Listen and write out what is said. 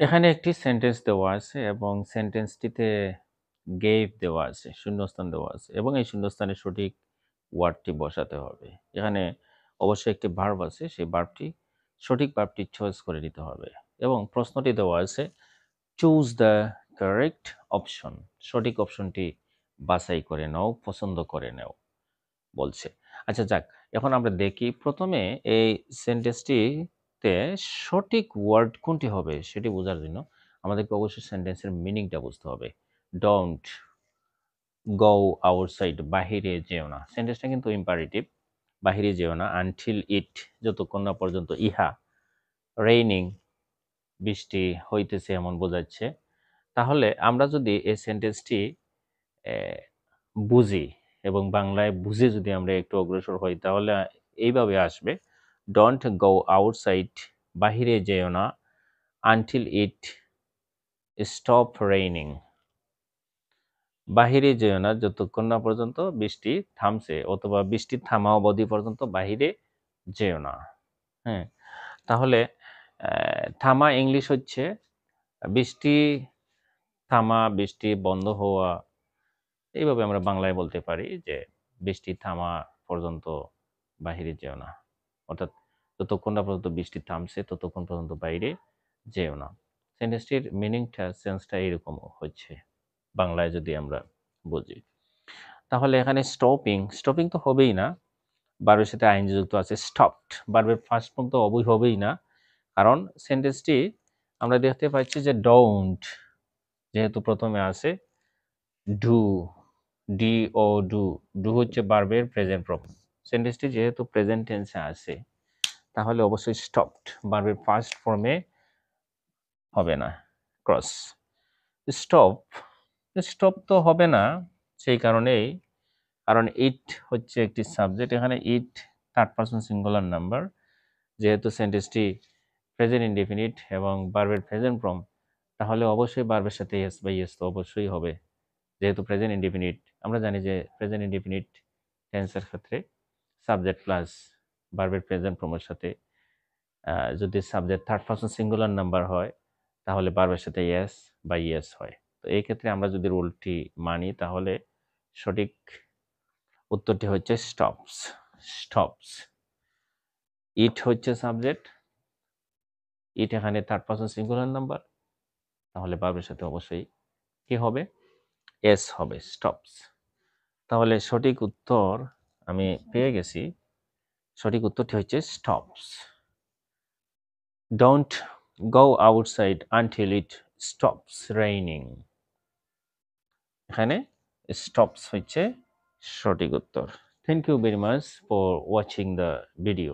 এখানে একটি সেন্টেন্স দেওয়া আছে এবং সেন্টেন্সটিতে গেভ দেওয়া আছে, শূন্যস্থান দেওয়া আছে এবং এই শূন্যস্থানে সঠিক ওয়ার্ডটি বসাতে হবে। এখানে অবশ্যই একটি ভার্ব আছে, সেই সঠিক ভার্বটি চয়েস করে নিতে হবে এবং প্রশ্নটি দেওয়া আছে চুজ দ্য কারেক্ট অপশন, সঠিক অপশনটি বাছাই করে নাও, পছন্দ করে নাও বলছে। আচ্ছা যাক, এখন আমরা দেখি প্রথমে এই সেন্টেন্সটিতে সঠিক ওয়ার্ড কোনটি হবে সেটি বোঝার জন্য আমাদেরকে অবশ্যই সেন্টেন্সের মিনিংটা বুঝতে হবে। ডোন্ট গো আউটসাইড, বাহিরে যেও না। সেন্টেন্সটা কিন্তু ইম্পারেটিভ, বাহিরে যেও না। আনটিল ইট, যতক্ষণ না পর্যন্ত ইহা। রেইনিং, বৃষ্টি হইতেছে এমন বোঝাচ্ছে। তাহলে আমরা যদি এই সেন্টেন্সটি বুঝি এবং বাংলায় বুঝে যদি আমরা একটু অগ্রসর হই তাহলে এইভাবে আসবে, ডোন্ট গো আউটসাইড, বাহিরে যেও না, আনটিল ইট স্টপ রেইনিং, বাহিরে যেও না যতক্ষণ না পর্যন্ত বৃষ্টি থামছে, অথবা বৃষ্টি থামা অবধি পর্যন্ত বাহিরে যেও না। হ্যাঁ, তাহলে থামা ইংলিশ হচ্ছে বৃষ্টি থামা, বৃষ্টি বন্ধ হওয়া। এইভাবে আমরা বাংলায় বলতে পারি যে বৃষ্টি থামা পর্যন্ত বাহিরে যেও না, অর্থাৎ যতক্ষণ না পর্যন্ত বৃষ্টি থামছে ততক্ষণ পর্যন্ত বাইরে যেও না। সেন্টেন্সটির মিনিংটা, সেন্সটা এরকম হচ্ছে বাংলায় যদি আমরা বুঝি। তাহলে এখানে স্টপিং, স্টপিং তো হবেই না, ভার্বের সাথে আইএনজি যুক্ত আছে। স্টপড, ভার্বের ফার্স্ট ফর্ম তো হবেই না, কারণ সেন্টেন্সটি আমরা দেখতে পাচ্ছি যে ডোন্ট যেহেতু প্রথমে আছে, do, D O do, do হচ্ছে ভার্বের প্রেজেন্ট ফর্ম। সেন্টেন্সটি যেহেতু প্রেজেন্ট টেন্সে আছে তাহলে অবশ্যই স্টপড ভার্বের ফার্স্ট ফর্মে হবে না, ক্রস। স্টপ, স্টপ তো হবে না সেই কারণেই, কারণ ইট হচ্ছে একটি সাবজেক্ট। এখানে it third person singular number, যেহেতু সেন্টেন্সটি প্রেজেন্ট ইনডেফিনিট এবং ভার্বের প্রেজেন্ট ফর্ম, তাহলে অবশ্যই ভার্বের সাথে ইয়েস বা ইয়েস তো অবশ্যই হবে। যেহেতু প্রেজেন্ট ইনডেফিনিট, আমরা জানি যে প্রেজেন্ট ইনডেফিনিট টেন্সের ক্ষেত্রে সাবজেক্ট প্লাস ভার্বের প্রেজেন্ট ফর্মের সাথে যদি subject third person singular number হয় তাহলে ভার্বের সাথে ইয়েস বা ইয়েস হয়। তো এই ক্ষেত্রে আমরা যদি রুলটি মানি তাহলে সঠিক উত্তরটি হচ্ছে স্টপস। স্টপস, ইট হচ্ছে সাবজেক্ট, ইট এখানে থার্ড পারসন সিঙ্গুলার নাম্বার, তাহলে ভার্বের সাথে অবশ্যই কি হবে, এস হবে, স্টপস। তাহলে সঠিক উত্তর আমি পেয়ে গেছি, সঠিক উত্তরটি হচ্ছে stops. Don't go outside until it stops raining, এখানে স্টপস হচ্ছে সঠিক উত্তর। Thank you very much for watching the video.